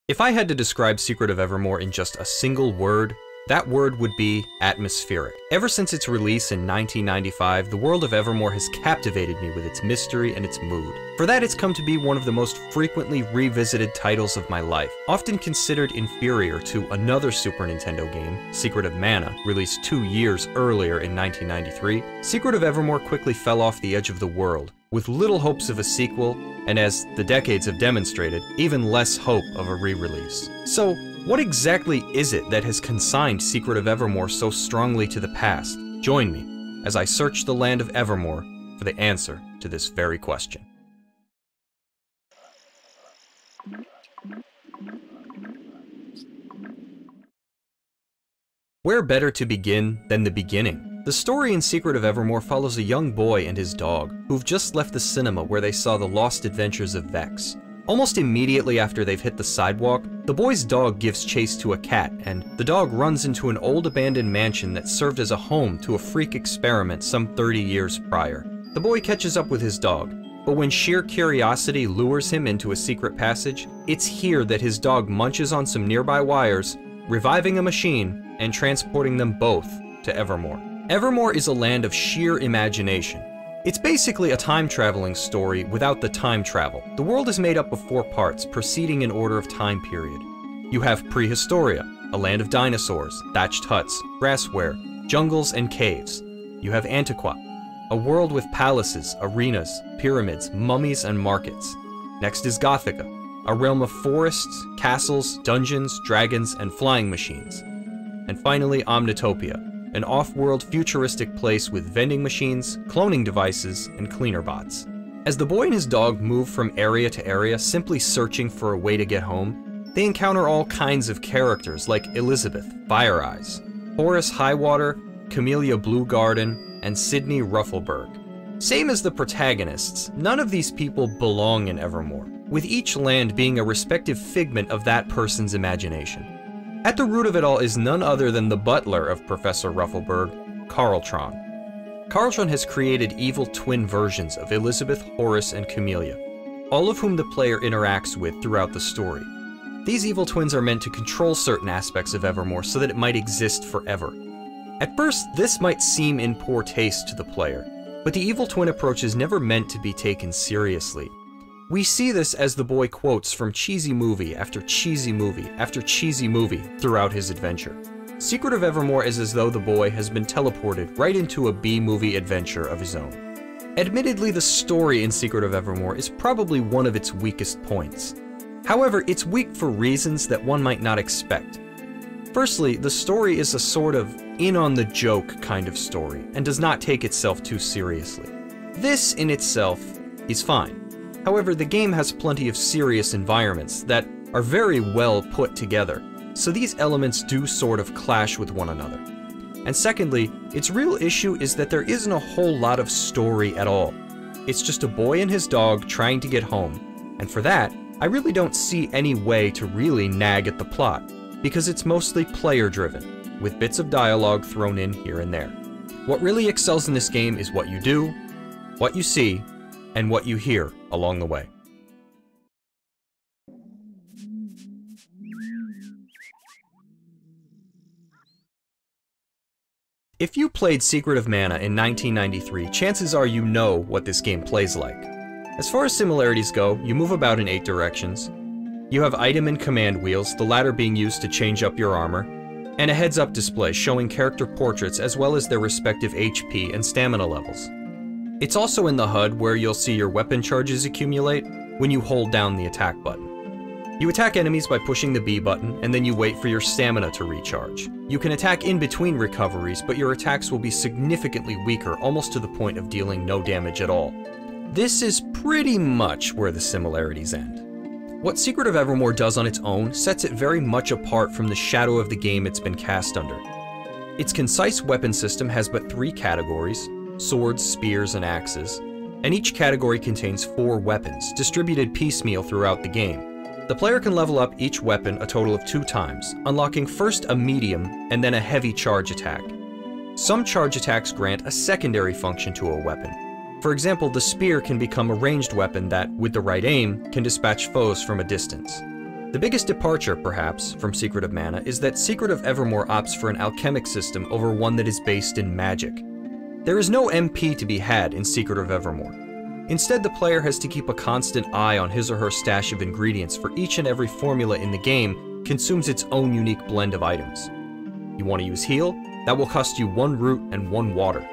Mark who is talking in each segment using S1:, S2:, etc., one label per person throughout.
S1: If I had to describe Secret of Evermore in just a single word, that word would be atmospheric. Ever since its release in 1995, the world of Evermore has captivated me with its mystery and its mood. For that, it's come to be one of the most frequently revisited titles of my life. Often considered inferior to another Super Nintendo game, Secret of Mana, released 2 years earlier in 1993, Secret of Evermore quickly fell off the edge of the world, with little hopes of a sequel, and as the decades have demonstrated, even less hope of a re-release. So, what exactly is it that has consigned Secret of Evermore so strongly to the past? Join me as I search the land of Evermore for the answer to this very question. Where better to begin than the beginning? The story in Secret of Evermore follows a young boy and his dog, who've just left the cinema where they saw the lost adventures of Vex. Almost immediately after they've hit the sidewalk, the boy's dog gives chase to a cat, and the dog runs into an old abandoned mansion that served as a home to a freak experiment some 30 years prior. The boy catches up with his dog, but when sheer curiosity lures him into a secret passage, it's here that his dog munches on some nearby wires, reviving a machine and transporting them both to Evermore. Evermore is a land of sheer imagination. It's basically a time-traveling story without the time travel. The world is made up of 4 parts, proceeding in order of time period. You have Prehistoria, a land of dinosaurs, thatched huts, grassware, jungles, and caves. You have Antiqua, a world with palaces, arenas, pyramids, mummies, and markets. Next is Gothica, a realm of forests, castles, dungeons, dragons, and flying machines. And finally, Omnitopia, an off-world futuristic place with vending machines, cloning devices, and cleaner bots. As the boy and his dog move from area to area, simply searching for a way to get home, they encounter all kinds of characters like Elizabeth, Fire Eyes, Horace Highwater, Camellia Bluegarden, and Sydney Ruffleberg. Same as the protagonists, none of these people belong in Evermore, with each land being a respective figment of that person's imagination. At the root of it all is none other than the butler of Professor Ruffleberg, Carltron. Carltron has created evil twin versions of Elizabeth, Horace, and Camellia, all of whom the player interacts with throughout the story. These evil twins are meant to control certain aspects of Evermore so that it might exist forever. At first, this might seem in poor taste to the player, but the evil twin approach is never meant to be taken seriously. We see this as the boy quotes from cheesy movie after cheesy movie after cheesy movie throughout his adventure. Secret of Evermore is as though the boy has been teleported right into a B-movie adventure of his own. Admittedly, the story in Secret of Evermore is probably one of its weakest points. However, it's weak for reasons that one might not expect. Firstly, the story is a sort of in-on-the-joke kind of story, and does not take itself too seriously. This, in itself, is fine. However, the game has plenty of serious environments that are very well put together, so these elements do sort of clash with one another. And secondly, its real issue is that there isn't a whole lot of story at all. It's just a boy and his dog trying to get home, and for that, I really don't see any way to really nag at the plot, because it's mostly player-driven, with bits of dialogue thrown in here and there. What really excels in this game is what you do, what you see, and what you hear along the way. If you played Secret of Mana in 1993, chances are you know what this game plays like. As far as similarities go, you move about in 8 directions. You have item and command wheels, the latter being used to change up your armor, and a heads-up display showing character portraits as well as their respective HP and stamina levels. It's also in the HUD where you'll see your weapon charges accumulate when you hold down the attack button. You attack enemies by pushing the B button, and then you wait for your stamina to recharge. You can attack in between recoveries, but your attacks will be significantly weaker, almost to the point of dealing no damage at all. This is pretty much where the similarities end. What Secret of Evermore does on its own sets it very much apart from the shadow of the game it's been cast under. Its concise weapon system has but 3 categories: swords, spears, and axes, and each category contains 4 weapons, distributed piecemeal throughout the game. The player can level up each weapon a total of 2 times, unlocking first a medium and then a heavy charge attack. Some charge attacks grant a secondary function to a weapon. For example, the spear can become a ranged weapon that, with the right aim, can dispatch foes from a distance. The biggest departure, perhaps, from Secret of Mana is that Secret of Evermore opts for an alchemic system over one that is based in magic. There is no MP to be had in Secret of Evermore. Instead, the player has to keep a constant eye on his or her stash of ingredients, for each and every formula in the game consumes its own unique blend of items. You want to use Heal? That will cost you 1 root and 1 water.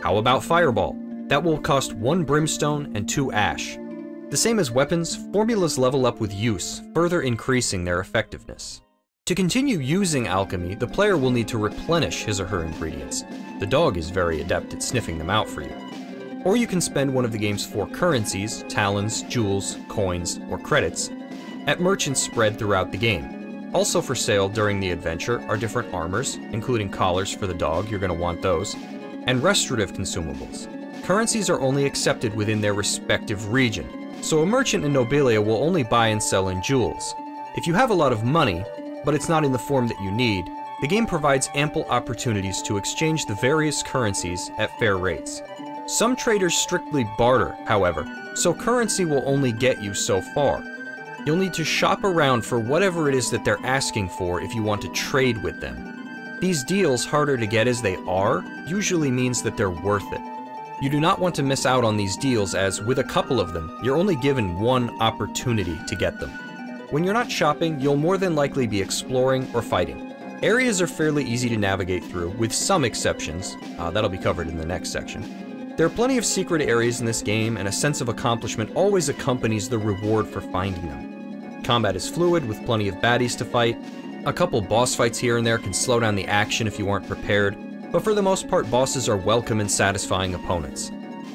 S1: How about Fireball? That will cost 1 brimstone and 2 ash. The same as weapons, formulas level up with use, further increasing their effectiveness. To continue using alchemy, the player will need to replenish his or her ingredients. The dog is very adept at sniffing them out for you. Or you can spend one of the game's 4 currencies, talons, jewels, coins, or credits, at merchants spread throughout the game. Also for sale during the adventure are different armors, including collars for the dog, you're going to want those, and restorative consumables. Currencies are only accepted within their respective region, so a merchant in Nobilia will only buy and sell in jewels. If you have a lot of money, but it's not in the form that you need, the game provides ample opportunities to exchange the various currencies at fair rates. Some traders strictly barter, however, so currency will only get you so far. You'll need to shop around for whatever it is that they're asking for if you want to trade with them. These deals, harder to get as they are, usually means that they're worth it. You do not want to miss out on these deals, as with a couple of them, you're only given 1 opportunity to get them. When you're not shopping, you'll more than likely be exploring or fighting. Areas are fairly easy to navigate through, with some exceptions. That'll be covered in the next section. There are plenty of secret areas in this game, and a sense of accomplishment always accompanies the reward for finding them. Combat is fluid, with plenty of baddies to fight. A couple boss fights here and there can slow down the action if you aren't prepared, but for the most part, bosses are welcome and satisfying opponents.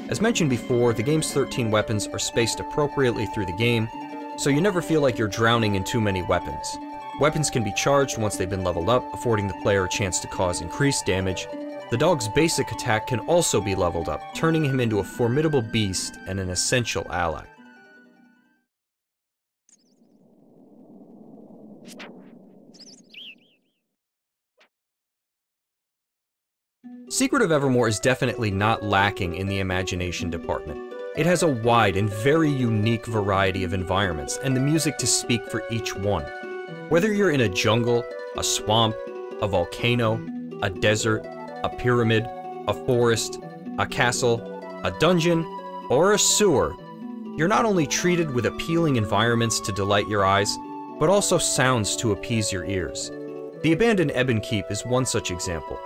S1: As mentioned before, the game's 13 weapons are spaced appropriately through the game, so you never feel like you're drowning in too many weapons. Weapons can be charged once they've been leveled up, affording the player a chance to cause increased damage. The dog's basic attack can also be leveled up, turning him into a formidable beast and an essential ally. Secret of Evermore is definitely not lacking in the imagination department. It has a wide and very unique variety of environments, and the music to speak for each one. Whether you're in a jungle, a swamp, a volcano, a desert, a pyramid, a forest, a castle, a dungeon, or a sewer, you're not only treated with appealing environments to delight your eyes, but also sounds to appease your ears. The abandoned Ebon Keep is one such example.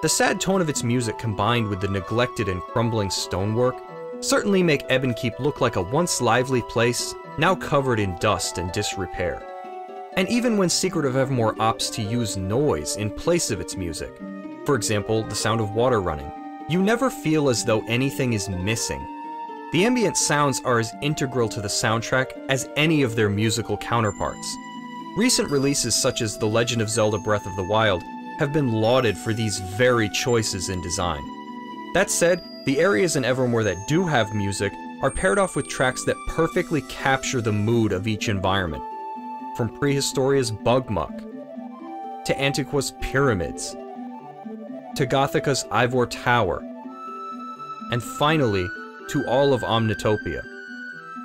S1: The sad tone of its music combined with the neglected and crumbling stonework certainly make Ebon Keep look like a once lively place, now covered in dust and disrepair. And even when Secret of Evermore opts to use noise in place of its music, for example, the sound of water running, you never feel as though anything is missing. The ambient sounds are as integral to the soundtrack as any of their musical counterparts. Recent releases such as The Legend of Zelda Breath of the Wild have been lauded for these very choices in design. That said, the areas in Evermore that do have music are paired off with tracks that perfectly capture the mood of each environment. From Prehistoria's Bugmuck, to Antiqua's Pyramids, to Gothica's Ivor Tower, and finally, to all of Omnitopia.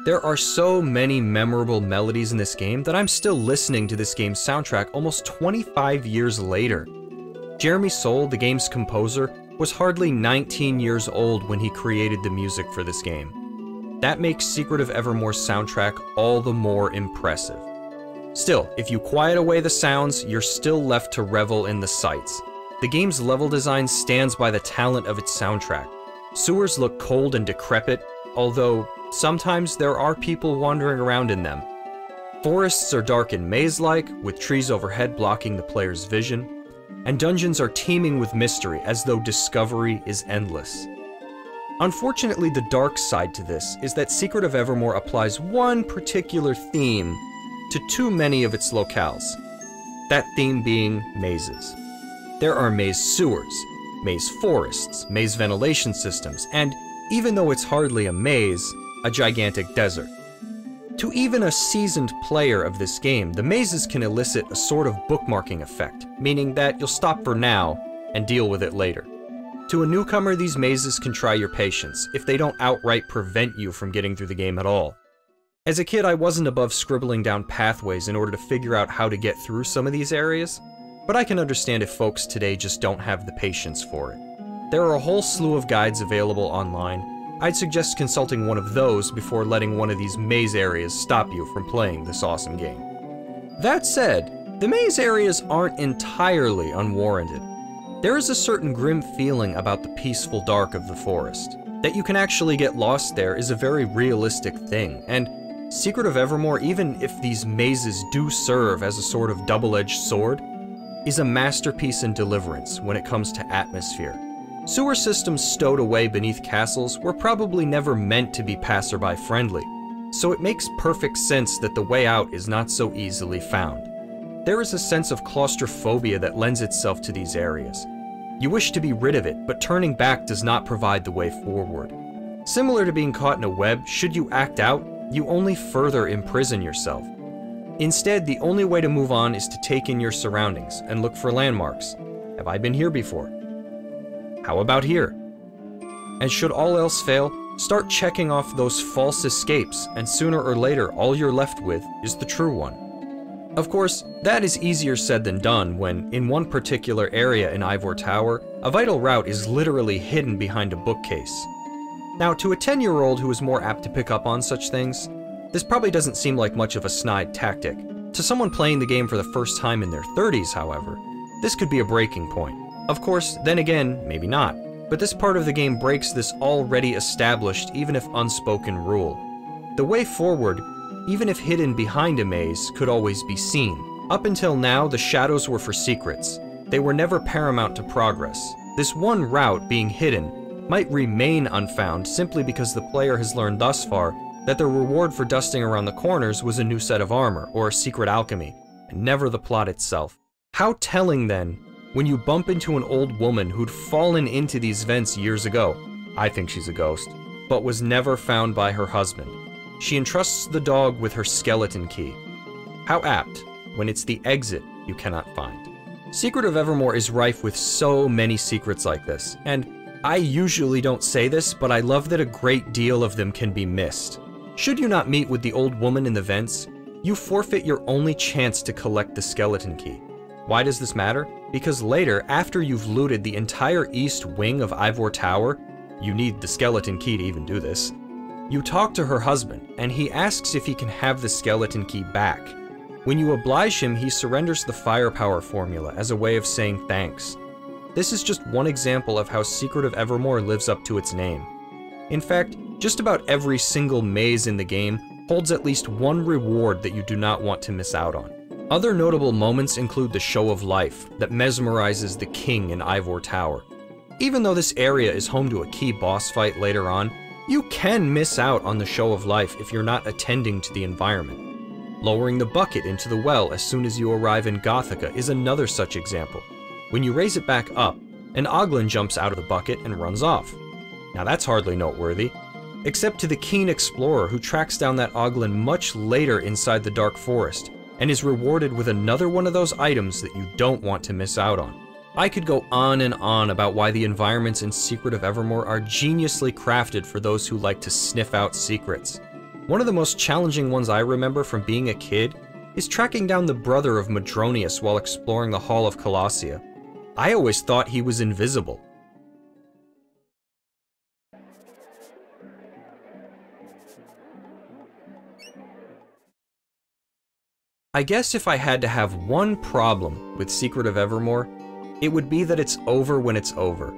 S1: There are so many memorable melodies in this game that I'm still listening to this game's soundtrack almost 25 years later. Jeremy Soule, the game's composer, was hardly 19 years old when he created the music for this game. That makes Secret of Evermore's soundtrack all the more impressive. Still, if you quiet away the sounds, you're still left to revel in the sights. The game's level design stands by the talent of its soundtrack. Sewers look cold and decrepit, although sometimes there are people wandering around in them. Forests are dark and maze-like, with trees overhead blocking the player's vision. And dungeons are teeming with mystery, as though discovery is endless. Unfortunately, the dark side to this is that Secret of Evermore applies one particular theme to too many of its locales. That theme being mazes. There are maze sewers, maze forests, maze ventilation systems, and, even though it's hardly a maze, a gigantic desert. To even a seasoned player of this game, the mazes can elicit a sort of bookmarking effect, meaning that you'll stop for now and deal with it later. To a newcomer, these mazes can try your patience, if they don't outright prevent you from getting through the game at all. As a kid, I wasn't above scribbling down pathways in order to figure out how to get through some of these areas, but I can understand if folks today just don't have the patience for it. There are a whole slew of guides available online. I'd suggest consulting one of those before letting one of these maze areas stop you from playing this awesome game. That said, the maze areas aren't entirely unwarranted. There is a certain grim feeling about the peaceful dark of the forest. That you can actually get lost there is a very realistic thing, and Secret of Evermore, even if these mazes do serve as a sort of double-edged sword, is a masterpiece in deliverance when it comes to atmosphere. Sewer systems stowed away beneath castles were probably never meant to be passerby friendly, so it makes perfect sense that the way out is not so easily found. There is a sense of claustrophobia that lends itself to these areas. You wish to be rid of it, but turning back does not provide the way forward. Similar to being caught in a web, should you act out, you only further imprison yourself. Instead, the only way to move on is to take in your surroundings and look for landmarks. Have I been here before? How about here? And should all else fail, start checking off those false escapes, and sooner or later all you're left with is the true one. Of course, that is easier said than done when, in one particular area in Ivor Tower, a vital route is literally hidden behind a bookcase. Now, to a 10-year-old who is more apt to pick up on such things, this probably doesn't seem like much of a snide tactic. To someone playing the game for the first time in their 30s, however, this could be a breaking point. Of course, then again, maybe not, but this part of the game breaks this already established, even if unspoken rule. The way forward, even if hidden behind a maze, could always be seen. Up until now, the shadows were for secrets. They were never paramount to progress. This one route, being hidden, might remain unfound simply because the player has learned thus far that the reward for dusting around the corners was a new set of armor, or a secret alchemy, and never the plot itself. How telling then, when you bump into an old woman who'd fallen into these vents years ago, I think she's a ghost, but was never found by her husband. She entrusts the dog with her skeleton key. How apt, when it's the exit you cannot find. Secret of Evermore is rife with so many secrets like this, and I usually don't say this, but I love that a great deal of them can be missed. Should you not meet with the old woman in the vents, you forfeit your only chance to collect the skeleton key. Why does this matter? Because later, after you've looted the entire east wing of Ivor Tower, you need the skeleton key to even do this, you talk to her husband, and he asks if he can have the skeleton key back. When you oblige him, he surrenders the firepower formula as a way of saying thanks. This is just one example of how Secret of Evermore lives up to its name. In fact, just about every single maze in the game holds at least one reward that you do not want to miss out on. Other notable moments include the Show of Life that mesmerizes the king in Ivor Tower. Even though this area is home to a key boss fight later on, you can miss out on the Show of Life if you're not attending to the environment. Lowering the bucket into the well as soon as you arrive in Gothica is another such example. When you raise it back up, an Oglin jumps out of the bucket and runs off. Now that's hardly noteworthy, except to the keen explorer who tracks down that Oglin much later inside the Dark Forest, and is rewarded with another one of those items that you don't want to miss out on. I could go on and on about why the environments in Secret of Evermore are geniusly crafted for those who like to sniff out secrets. One of the most challenging ones I remember from being a kid is tracking down the brother of Madronius while exploring the Hall of Colossia. I always thought he was invisible. I guess if I had to have one problem with Secret of Evermore, it would be that it's over when it's over.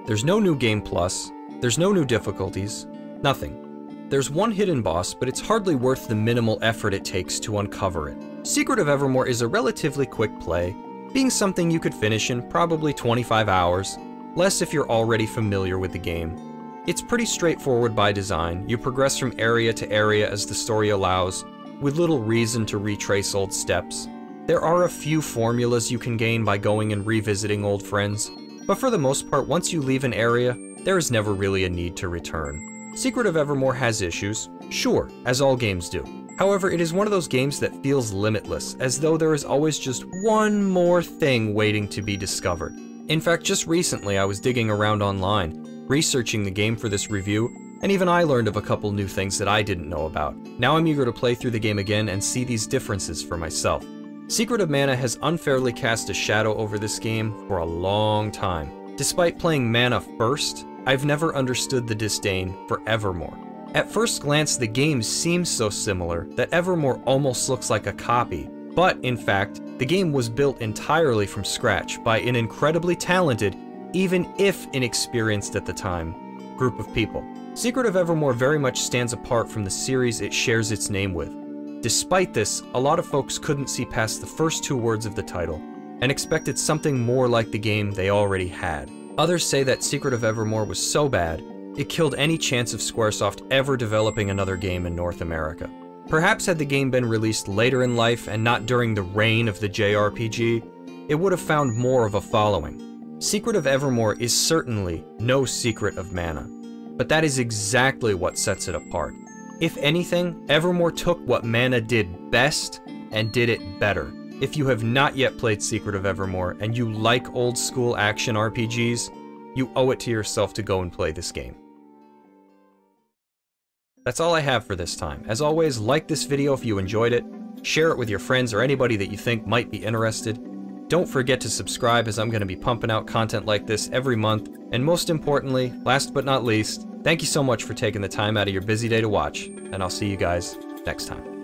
S1: There's no new game plus, there's no new difficulties, nothing. There's one hidden boss, but it's hardly worth the minimal effort it takes to uncover it. Secret of Evermore is a relatively quick play, being something you could finish in probably 25 hours, less if you're already familiar with the game. It's pretty straightforward by design. You progress from area to area as the story allows, with little reason to retrace old steps. There are a few formulas you can gain by going and revisiting old friends, but for the most part, once you leave an area, there is never really a need to return. Secret of Evermore has issues, sure, as all games do. However, it is one of those games that feels limitless, as though there is always just one more thing waiting to be discovered. In fact, just recently I was digging around online, researching the game for this review, And even I learned of a couple new things that I didn't know about. Now I'm eager to play through the game again and see these differences for myself. Secret of Mana has unfairly cast a shadow over this game for a long time. Despite playing Mana first, I've never understood the disdain for Evermore. At first glance, the game seems so similar that Evermore almost looks like a copy, but in fact, the game was built entirely from scratch by an incredibly talented, even if inexperienced at the time, group of people. Secret of Evermore very much stands apart from the series it shares its name with. Despite this, a lot of folks couldn't see past the first 2 words of the title, and expected something more like the game they already had. Others say that Secret of Evermore was so bad, it killed any chance of Squaresoft ever developing another game in North America. Perhaps had the game been released later in life and not during the reign of the JRPG, it would have found more of a following. Secret of Evermore is certainly no Secret of Mana, but that is exactly what sets it apart. If anything, Evermore took what Mana did best and did it better. If you have not yet played Secret of Evermore and you like old school action RPGs, you owe it to yourself to go and play this game. That's all I have for this time. As always, like this video if you enjoyed it, share it with your friends or anybody that you think might be interested. Don't forget to subscribe, as I'm going to be pumping out content like this every month. And most importantly, last but not least, thank you so much for taking the time out of your busy day to watch, and I'll see you guys next time.